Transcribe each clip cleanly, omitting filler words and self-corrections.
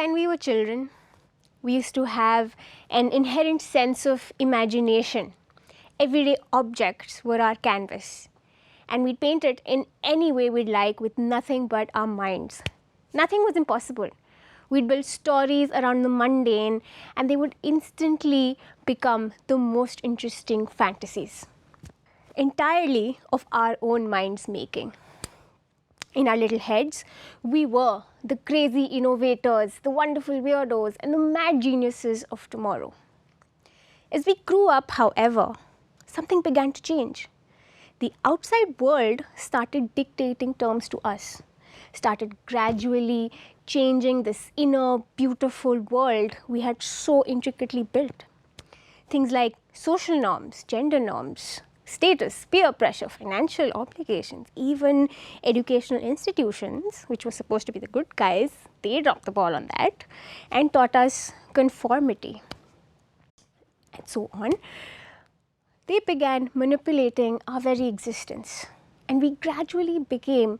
when we were children, we used to have an inherent sense of imagination. Everyday objects were our canvas, and we'd paint it in any way we'd like with nothing but our minds. Nothing was impossible. We'd build stories around the mundane, and they would instantly become the most interesting fantasies, entirely of our own minds making. In our little heads, we were the crazy innovators, the wonderful weirdos, and the mad geniuses of tomorrow. As we grew up, however, something began to change. The outside world started dictating terms to us, started gradually changing this inner, beautiful world we had so intricately built. Things like social norms, gender norms, status, peer pressure, financial obligations, even educational institutions, which were supposed to be the good guys, they dropped the ball on that and taught us conformity, and so on. They began manipulating our very existence, and we gradually became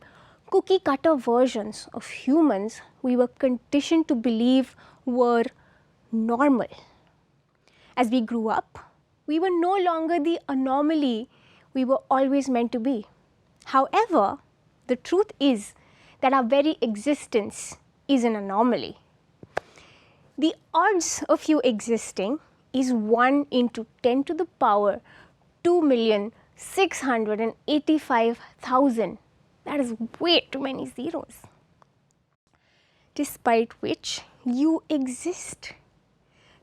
cookie-cutter versions of humans we were conditioned to believe were normal. As we grew up, we were no longer the anomaly we were always meant to be. However, the truth is that our very existence is an anomaly. The odds of you existing is 1 into 10 to the power 2,685,000. That is way too many zeros. Despite which you exist.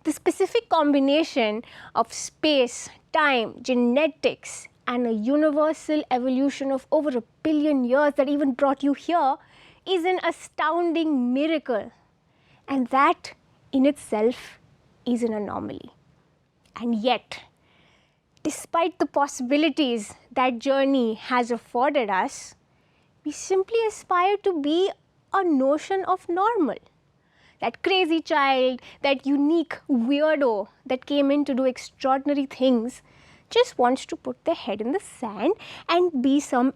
The specific combination of space, time, genetics, and a universal evolution of over 1 billion years that even brought you here is an astounding miracle. And that in itself is an anomaly. And yet, despite the possibilities that journey has afforded us, we simply aspire to be a notion of normal. That crazy child, that unique weirdo that came in to do extraordinary things, just wants to put their head in the sand and be some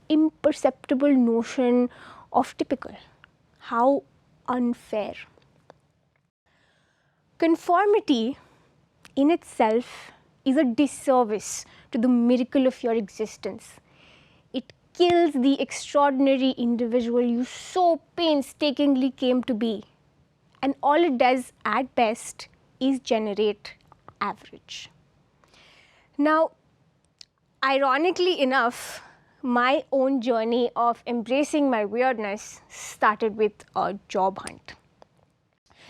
imperceptible notion of typical. How unfair. Conformity in itself is a disservice to the miracle of your existence. It kills the extraordinary individual you so painstakingly came to be. And all it does at best is generate average. Now, ironically enough, my own journey of embracing my weirdness started with a job hunt.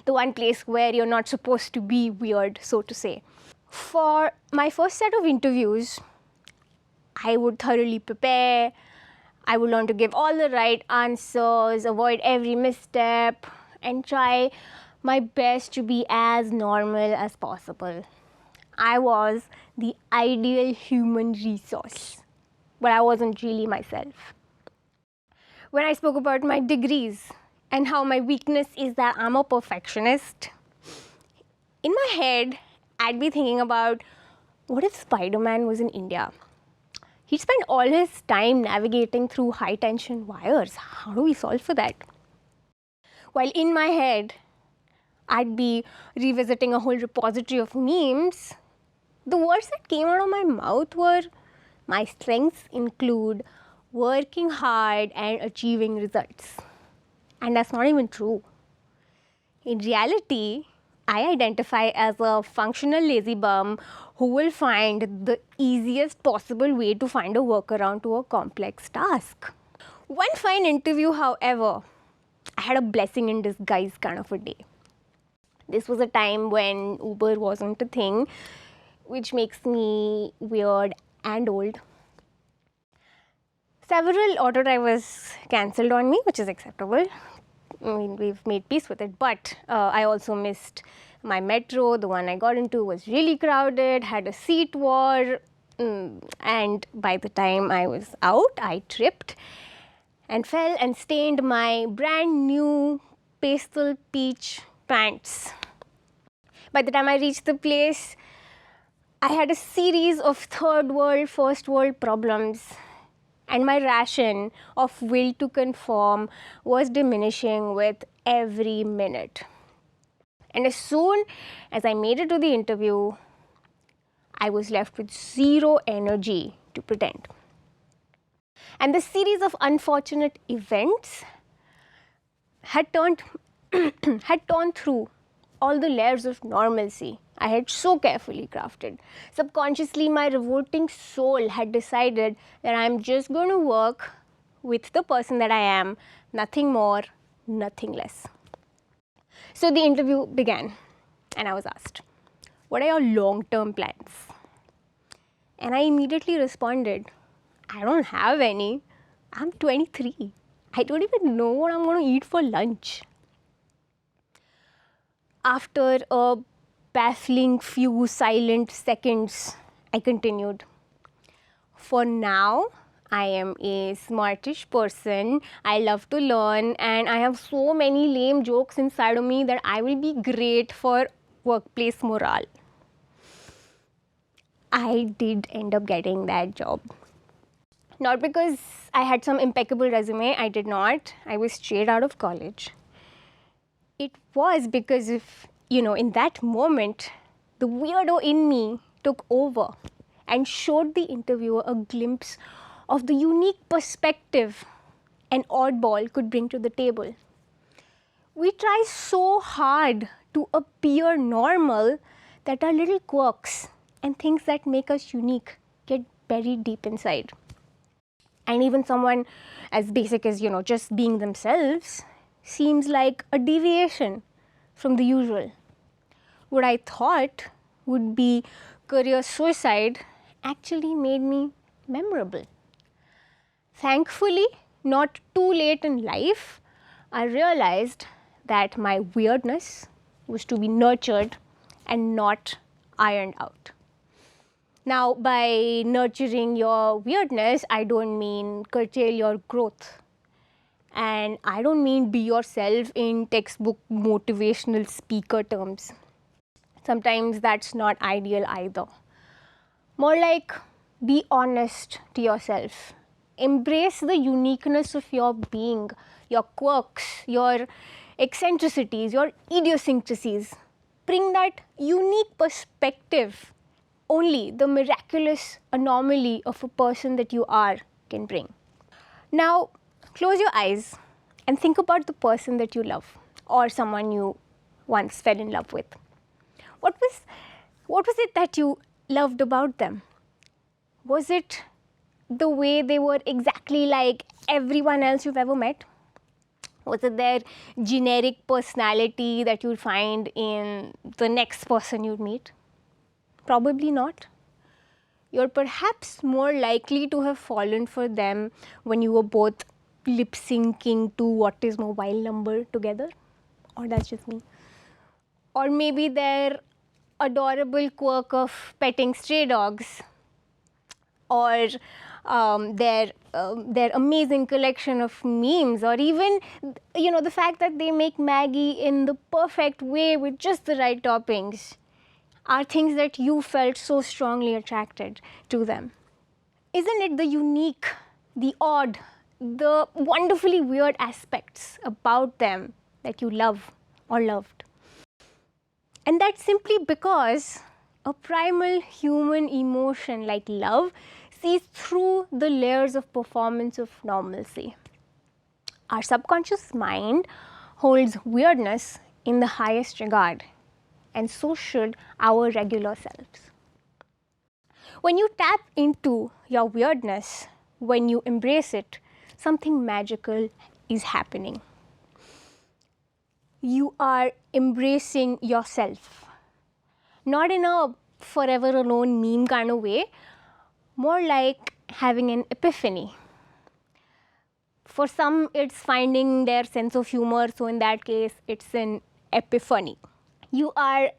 The one place where you're not supposed to be weird, so to say. For my first set of interviews, I would thoroughly prepare. I would learn to give all the right answers, avoid every misstep, and try my best to be as normal as possible. I was the ideal human resource, but I wasn't really myself. When I spoke about my degrees and how my weakness is that I'm a perfectionist, in my head, I'd be thinking about, what if Spider-Man was in India? He'd spend all his time navigating through high-tension wires. How do we solve for that? While in my head, I'd be revisiting a whole repository of memes, the words that came out of my mouth were, my strengths include working hard and achieving results. And that's not even true. In reality, I identify as a functional lazy bum who will find the easiest possible way to find a workaround to a complex task. One fine interview, however, I had a blessing in disguise kind of a day. This was a time when Uber wasn't a thing, which makes me weird and old. Several auto drivers cancelled on me, which is acceptable. I mean, we've made peace with it, but I also missed my metro. The one I got into was really crowded, had a seat war, and by the time I was out, I tripped and fell and stained my brand new pastel peach pants. By the time I reached the place, I had a series of third world, first world problems, and my ration of will to conform was diminishing with every minute. And as soon as I made it to the interview, I was left with zero energy to pretend. And the series of unfortunate events had torn through all the layers of normalcy I had so carefully crafted. Subconsciously, my revolting soul had decided that I'm just going to work with the person that I am, nothing more, nothing less. So the interview began, and I was asked, "What are your long-term plans?" And I immediately responded, "I don't have any. I'm 23. I don't even know what I'm going to eat for lunch." After a baffling few silent seconds, I continued, "For now, I am a smartish person. I love to learn, and I have so many lame jokes inside of me that I will be great for workplace morale." I did end up getting that job. Not because I had some impeccable resume, I did not. I was straight out of college. It was because in that moment, the weirdo in me took over and showed the interviewer a glimpse of the unique perspective an oddball could bring to the table. We try so hard to appear normal that our little quirks and things that make us unique get buried deep inside. And even someone as basic as, just being themselves seems like a deviation from the usual. What I thought would be career suicide actually made me memorable. Thankfully, not too late in life, I realized that my weirdness was to be nurtured and not ironed out. Now, by nurturing your weirdness, I don't mean curtail your growth. And I don't mean be yourself in textbook motivational speaker terms. Sometimes that's not ideal either. More like, be honest to yourself. Embrace the uniqueness of your being, your quirks, your eccentricities, your idiosyncrasies. Bring that unique perspective only the miraculous anomaly of a person that you are can bring. Now, close your eyes and think about the person that you love or someone you once fell in love with. What was it that you loved about them? Was it the way they were exactly like everyone else you've ever met? Was it their generic personality that you'd find in the next person you'd meet? Probably not. You're perhaps more likely to have fallen for them when you were both lip syncing to What Is Mobile Number together. Or that's just me. Or maybe their adorable quirk of petting stray dogs. Or their amazing collection of memes, or even the fact that they make Maggie in the perfect way with just the right toppings, are things that you felt so strongly attracted to them. Isn't it the unique, the odd, the wonderfully weird aspects about them that you love or loved? And that's simply because a primal human emotion like love sees through the layers of performance of normalcy. Our subconscious mind holds weirdness in the highest regard, and so should our regular selves. When you tap into your weirdness, when you embrace it, something magical is happening. You are embracing yourself, not in a forever alone meme kind of way, more like having an epiphany. For some, it's finding their sense of humor, so in that case, it's an epiphany. You are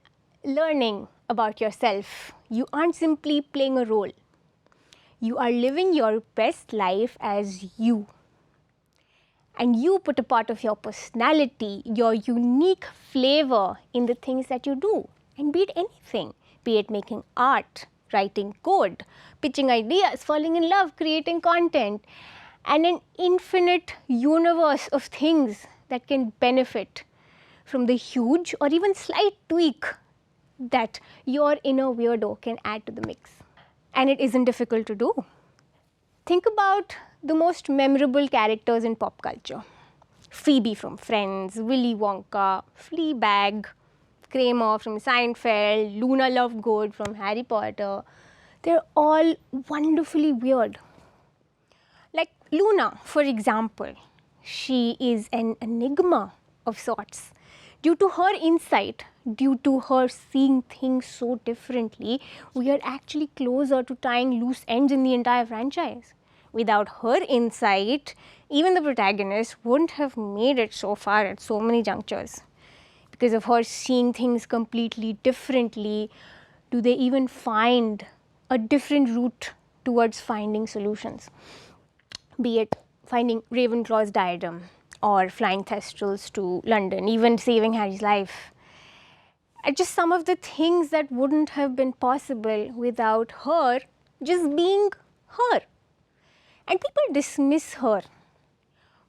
learning about yourself. You aren't simply playing a role. You are living your best life as you. And you put a part of your personality, your unique flavor in the things that you do. And be it anything, be it making art, writing code, pitching ideas, falling in love, creating content, and an infinite universe of things that can benefit from the huge or even slight tweak that your inner weirdo can add to the mix. And it isn't difficult to do. Think about the most memorable characters in pop culture. Phoebe from Friends, Willy Wonka, Fleabag, Kramer from Seinfeld, Luna Lovegood from Harry Potter. They're all wonderfully weird. Like Luna, for example, she is an enigma of sorts. Due to her insight, due to her seeing things so differently, we are actually closer to tying loose ends in the entire franchise. Without her insight, even the protagonist wouldn't have made it so far at so many junctures. Because of her seeing things completely differently, do they even find a different route towards finding solutions? Be it finding Ravenclaw's diadem or flying Thestrals to London, even saving Harry's life. Just some of the things that wouldn't have been possible without her just being her. And people dismiss her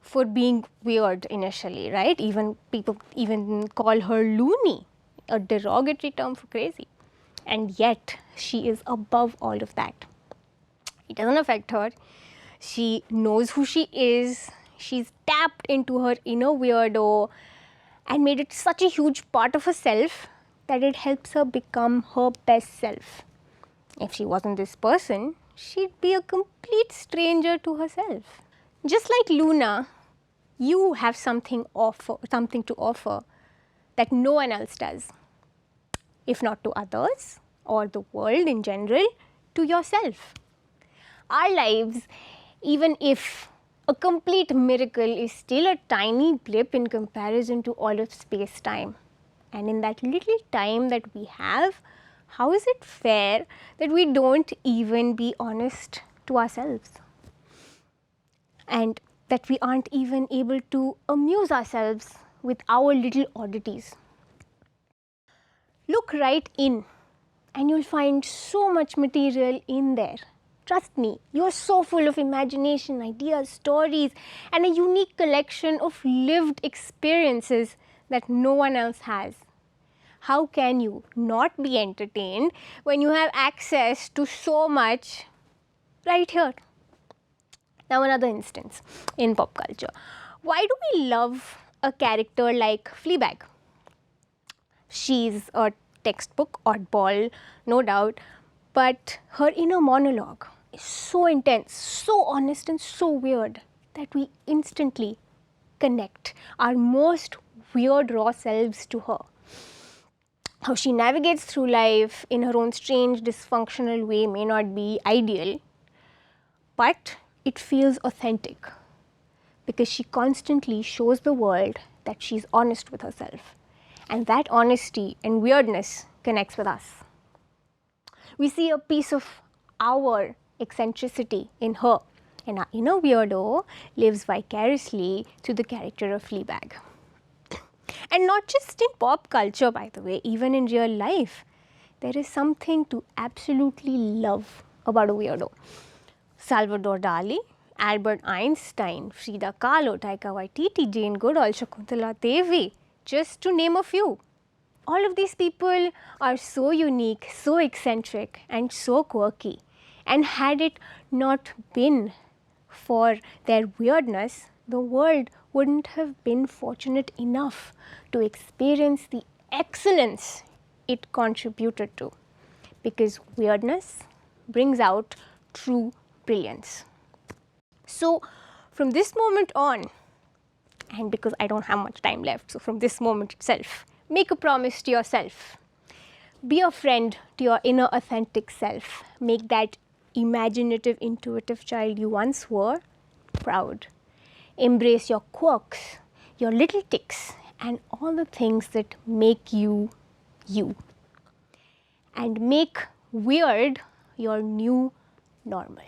for being weird initially, right? Even people even call her loony, a derogatory term for crazy. And yet she is above all of that. It doesn't affect her. She knows who she is. She's tapped into her inner weirdo and made it such a huge part of herself that it helps her become her best self. If she wasn't this person, she'd be a complete stranger to herself. Just like Luna, you have something to offer that no one else does. If not to others or the world in general, to yourself. Our lives, even if a complete miracle, is still a tiny blip in comparison to all of space-time. And in that little time that we have, how is it fair that we don't even be honest to ourselves? And that we aren't even able to amuse ourselves with our little oddities. Look right in and you'll find so much material in there. Trust me, you're so full of imagination, ideas, stories, and a unique collection of lived experiences that no one else has. How can you not be entertained when you have access to so much right here? Now another instance in pop culture. Why do we love a character like Fleabag? She's a textbook oddball, no doubt, but her inner monologue is so intense, so honest and so weird that we instantly connect our most weird raw selves to her. How she navigates through life in her own strange, dysfunctional way may not be ideal, but it feels authentic because she constantly shows the world that she's honest with herself. And that honesty and weirdness connects with us. We see a piece of our eccentricity in her, and our inner weirdo lives vicariously through the character of Fleabag. And not just in pop culture, by the way, even in real life, there is something to absolutely love about a weirdo. Salvador Dali, Albert Einstein, Frida Kahlo, Taika Waititi, Jane Goodall, Shakuntala Devi, just to name a few. All of these people are so unique, so eccentric, and so quirky. And had it not been for their weirdness, the world wouldn't have been fortunate enough to experience the excellence it contributed to. Because weirdness brings out true brilliance. So from this moment on, and because I don't have much time left, so from this moment itself, make a promise to yourself. Be a friend to your inner authentic self. Make that imaginative, intuitive child you once were proud. Embrace your quirks, your little tics, and all the things that make you, you. And make weird your new normal.